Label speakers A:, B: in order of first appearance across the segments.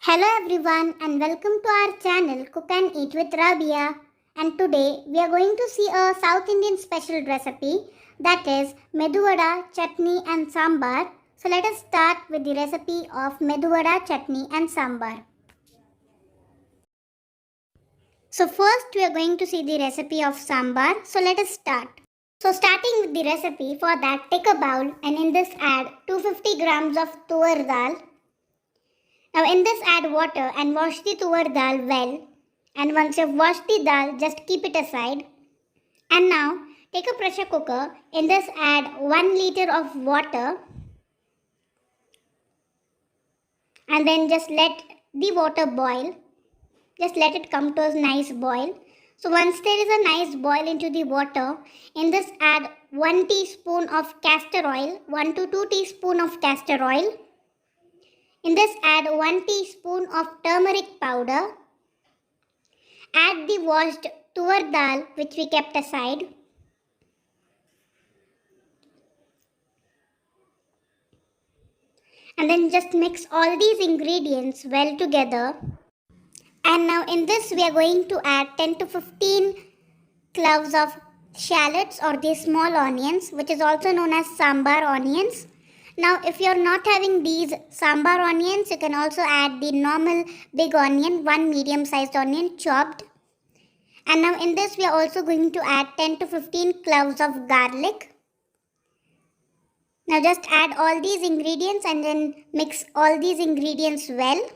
A: Hello everyone and welcome to our channel Cook and Eat with Rabia. And today we are going to see a South Indian special recipe, that is medu vada, chutney and sambar. So let us start with the recipe of medu vada, chutney and sambar. So first we are going to see the recipe of sambar. So let us start. So starting with the recipe, for that take a bowl and in this add 250 grams of tur dal. Now in this add water and wash the tur dal well. And once you've washed the dal, just keep it aside. And now take a pressure cooker. In this add 1 liter of water. And then just let the water boil. Just let it come to a nice boil. So once there is a nice boil into the water, in this add 1 teaspoon of castor oil, 1 to 2 teaspoon of castor oil. In this add 1 teaspoon of turmeric powder. Add the washed tur dal which we kept aside. And then just mix all these ingredients well together. And now in this we are going to add 10 to 15 cloves of shallots or the small onions, which is also known as sambar onions. Now if you are not having these sambar onions, you can also add the normal big onion, one medium sized onion chopped. And now in this we are also going to add 10 to 15 cloves of garlic. Now just add all these ingredients and then mix all these ingredients well.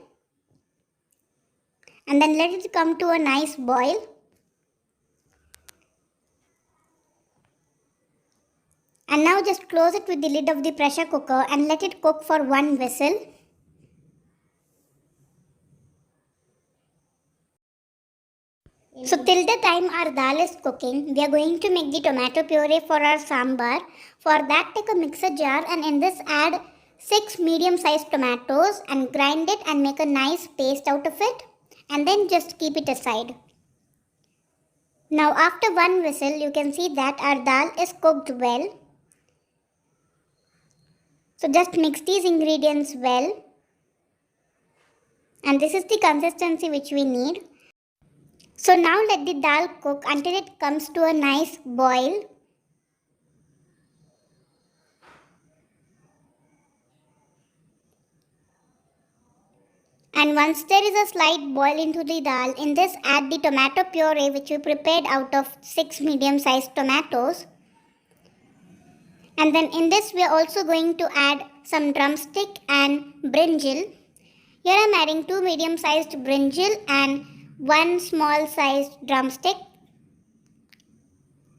A: And then let it come to a nice boil. And now just close it with the lid of the pressure cooker and let it cook for 1 whistle. So till the time our dal is cooking, we are going to make the tomato puree for our sambar. For that take a mixer jar and in this add 6 medium sized tomatoes and grind it and make a nice paste out of it. And then just keep it aside. Now after 1 whistle, you can see that our dal is cooked well. So just mix these ingredients well. And this is the consistency which we need. So now let the dal cook until it comes to a nice boil. And once there is a slight boil into the dal, in this add the tomato puree which we prepared out of 6 medium sized tomatoes. And then in this we are also going to add some drumstick and brinjal. Here I am adding 2 medium sized brinjal and 1 small sized drumstick.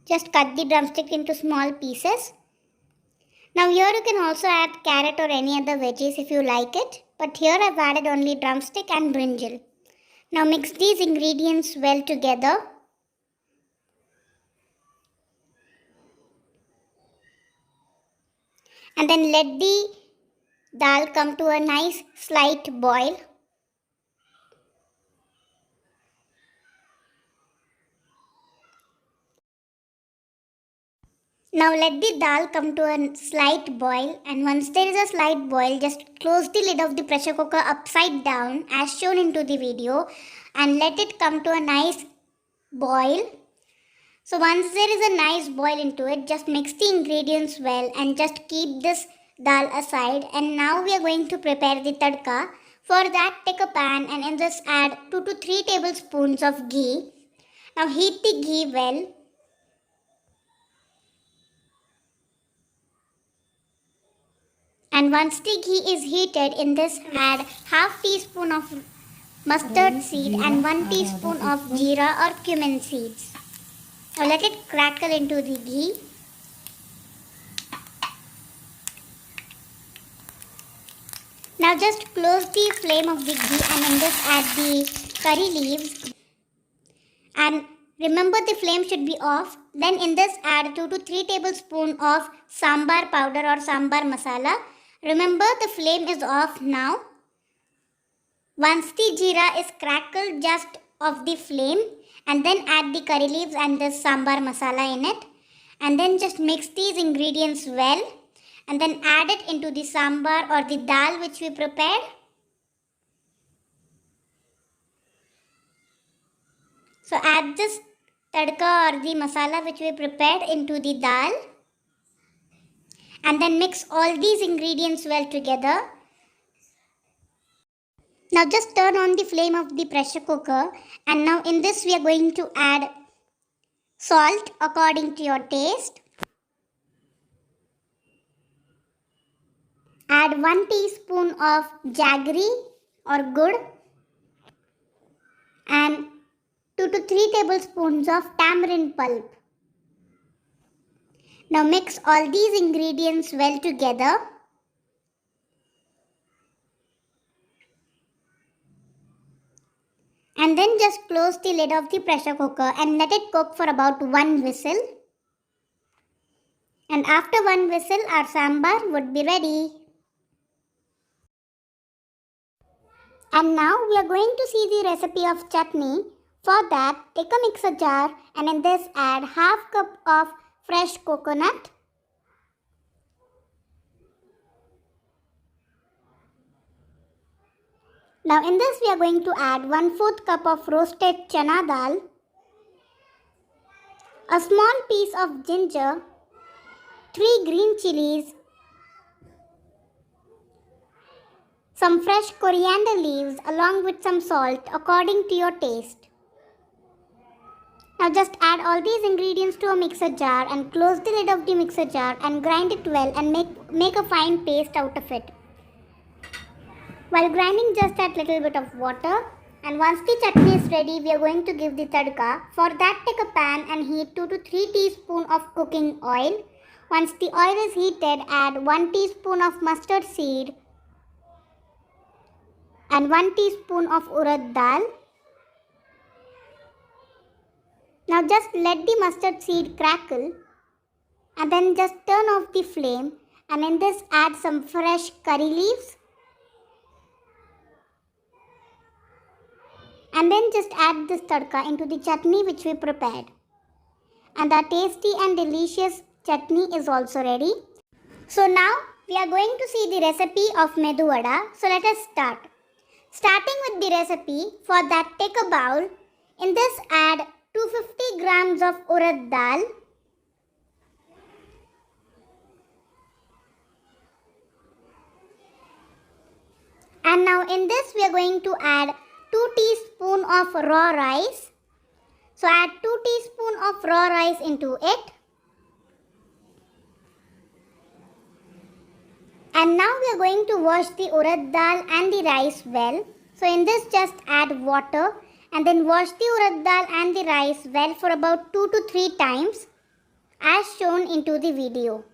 A: Just cut the drumstick into small pieces. Now here you can also add carrot or any other veggies if you like it. But here I have added only drumstick and brinjal. Now mix these ingredients well together. And then let the dal come to a nice slight boil. Now let the dal come to a slight boil, and once there is a slight boil, just close the lid of the pressure cooker upside down as shown into the video and let it come to a nice boil. So once there is a nice boil into it, just mix the ingredients well and just keep this dal aside. And now we are going to prepare the tadka. For that take a pan and in this add 2 to 3 tablespoons of ghee. Now heat the ghee well. And once the ghee is heated, in this add half teaspoon of mustard seed and 1 teaspoon of jeera or cumin seeds. Now let it crackle into the ghee. Now just close the flame of the ghee and in this add the curry leaves. And remember the flame should be off. Then in this add 2 to 3 tablespoons of sambar powder or sambar masala. Remember the flame is off now. Once the jeera is crackled, just off the flame and then add the curry leaves and this sambar masala in it. And then just mix these ingredients well and then add it into the sambar or the dal which we prepared. So add this tadka or the masala which we prepared into the dal, and then mix all these ingredients well together. Now just turn on the flame of the pressure cooker, and now in this we are going to add salt according to your taste. Add 1 teaspoon of jaggery or gur and 2 to 3 tablespoons of tamarind pulp. Now mix all these ingredients well together. And then just close the lid of the pressure cooker and let it cook for about 1 whistle. And after 1 whistle, our sambar would be ready. And now we are going to see the recipe of chutney. For that, take a mixer jar and in this add half cup of fresh coconut. Now in this we are going to add 1/4 cup of roasted chana dal, a small piece of ginger, 3 green chilies, some fresh coriander leaves along with some salt according to your taste. Now just add all these ingredients to a mixer jar and close the lid of the mixer jar and grind it well and make a fine paste out of it. While grinding, just add little bit of water, and once the chutney is ready, we are going to give the tadka. For that, take a pan and heat 2 to 3 teaspoons of cooking oil. Once the oil is heated, add 1 teaspoon of mustard seed and 1 teaspoon of urad dal. Now just let the mustard seed crackle and then just turn off the flame, and in this add some fresh curry leaves. And then just add this tadka into the chutney which we prepared. And our tasty and delicious chutney is also ready. So now we are going to see the recipe of medu vada. So let us start. Starting with the recipe, for that take a bowl. In this add 250 grams of urad dal, and now in this we are going to add 2 teaspoons of raw rice. So add 2 teaspoons of raw rice into it. And now we are going to wash the urad dal and the rice well. So in this just add water and then wash the urad dal and the rice well for about 2 to 3 times as shown into the video.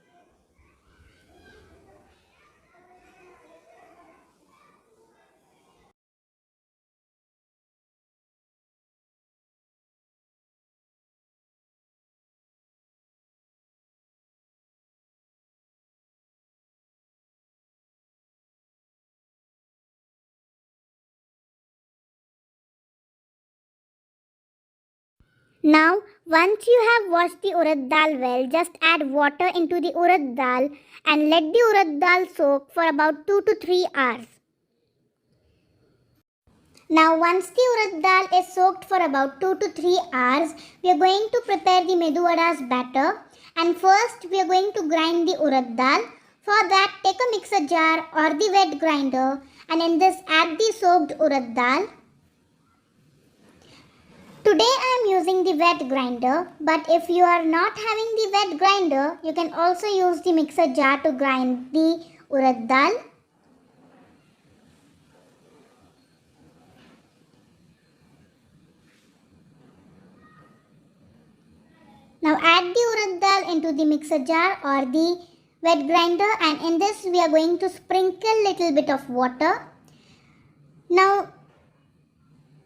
A: Now, once you have washed the urad dal well, just add water into the urad dal and let the urad dal soak for about 2 to 3 hours. Now, once the urad dal is soaked for about 2 to 3 hours, we are going to prepare the medu vada's batter. And first, we are going to grind the urad dal. For that, take a mixer jar or the wet grinder and in this add the soaked urad dal. Today I am using the wet grinder, but if you are not having the wet grinder, you can also use the mixer jar to grind the urad dal. Now add the urad dal into the mixer jar or the wet grinder, and in this we are going to sprinkle little bit of water. Now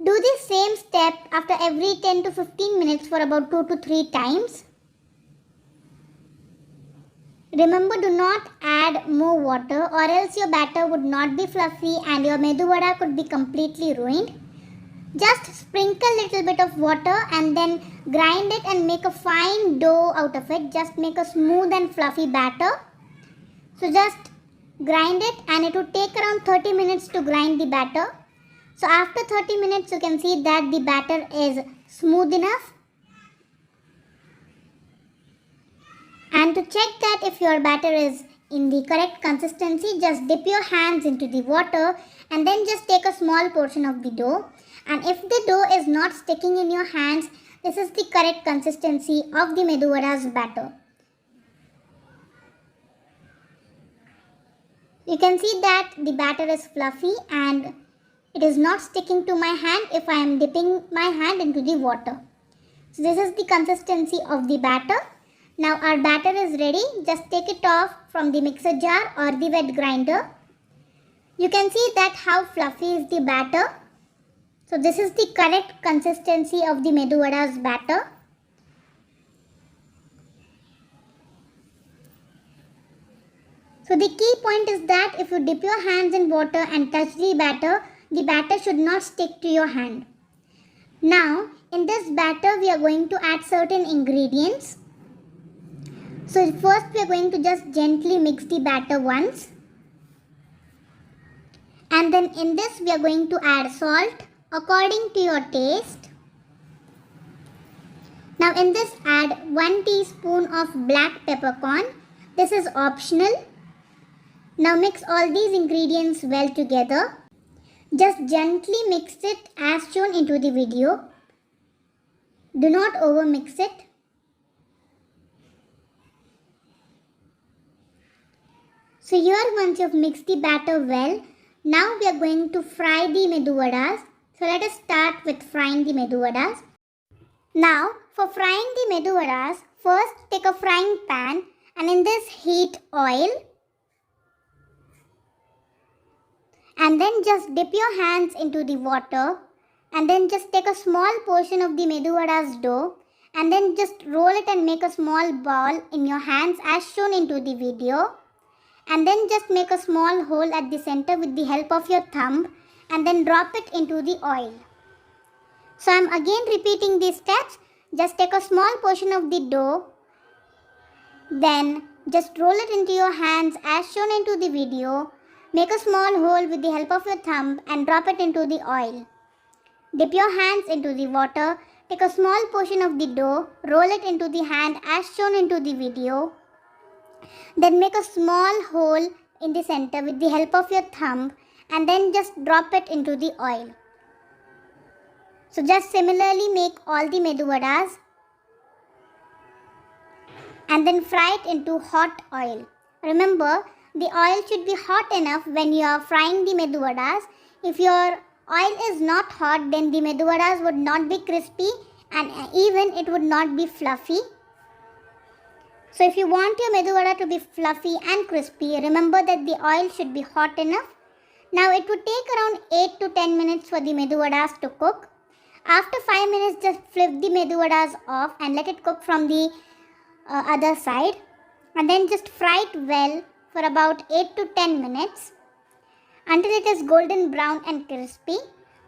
A: do the same step after every 10 to 15 minutes for about 2 to 3 times. Remember, do not add more water or else your batter would not be fluffy and your medu vada could be completely ruined. Just sprinkle little bit of water and then grind it and make a fine dough out of it. Just make a smooth and fluffy batter. So just grind it and it would take around 30 minutes to grind the batter. So after 30 minutes you can see that the batter is smooth enough. And to check that if your batter is in the correct consistency, just dip your hands into the water and then just take a small portion of the dough. And if the dough is not sticking in your hands, this is the correct consistency of the Medu Vada's batter. You can see that the batter is fluffy and it is not sticking to my hand if I am dipping my hand into the water. So this is the consistency of the batter. Now our batter is ready. Just take it off from the mixer jar or the wet grinder. You can see that how fluffy is the batter. So this is the correct consistency of the Medu Vada's batter. So the key point is that if you dip your hands in water and touch the batter should not stick to your hand. Now in this batter we are going to add certain ingredients. So first we are going to just gently mix the batter once. And then in this we are going to add salt according to your taste. Now in this add 1 teaspoon of black peppercorn. This is optional. Now mix all these ingredients well together. Just gently mix it as shown into the video. Do not over mix it. So here once you have mixed the batter well, now we are going to fry the Medu Vadas. So let us start with frying the Medu Vadas. Now for frying the Medu Vadas, first take a frying pan and in this heat oil. And then just dip your hands into the water and then just take a small portion of the Medu Vada's dough and then just roll it and make a small ball in your hands as shown into the video. And then just make a small hole at the center with the help of your thumb and then drop it into the oil. So I am again repeating these steps. Just take a small portion of the dough, then just roll it into your hands as shown into the video. Make a small hole with the help of your thumb and drop it into the oil. Dip your hands into the water, take a small portion of the dough, roll it into the hand as shown into the video. Then make a small hole in the center with the help of your thumb and then just drop it into the oil. So just similarly make all the Medu Vadas and then fry it into hot oil. Remember, the oil should be hot enough when you are frying the Medu Vadas. If your oil is not hot, then the Medu Vadas would not be crispy and even it would not be fluffy. So if you want your Medu Vada to be fluffy and crispy, remember that the oil should be hot enough. Now it would take around 8 to 10 minutes for the Medu Vadas to cook. After 5 minutes, just flip the Medu Vadas off and let it cook from the other side. And then just fry it well for about 8 to 10 minutes until it is golden brown and crispy.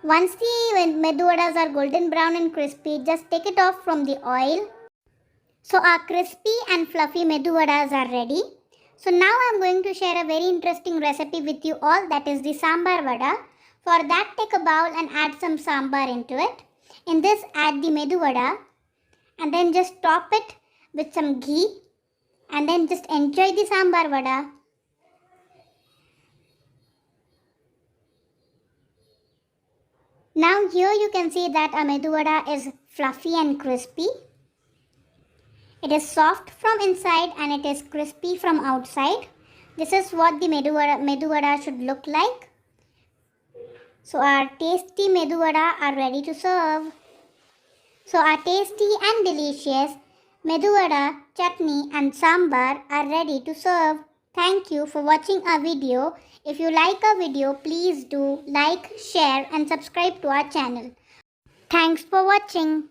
A: Once the Medu Vadas are golden brown and crispy, just take it off from the oil. So our crispy and fluffy Medu Vadas are ready. So now I am going to share a very interesting recipe with you all, that is the Sambar Vada. For that, take a bowl and add some sambar into it. In this, add the Medu Vada and then just top it with some ghee and then just enjoy the Sambar Vada. Now here you can see that our Medu Vada is fluffy and crispy. It is soft from inside and it is crispy from outside. This is what the Medu Vada should look like. So our tasty Medu Vada are ready to serve. So our tasty and delicious Medu Vada, chutney and sambar are ready to serve. Thank you for watching our video. If you like our video, please do like, share and subscribe to our channel. Thanks for watching.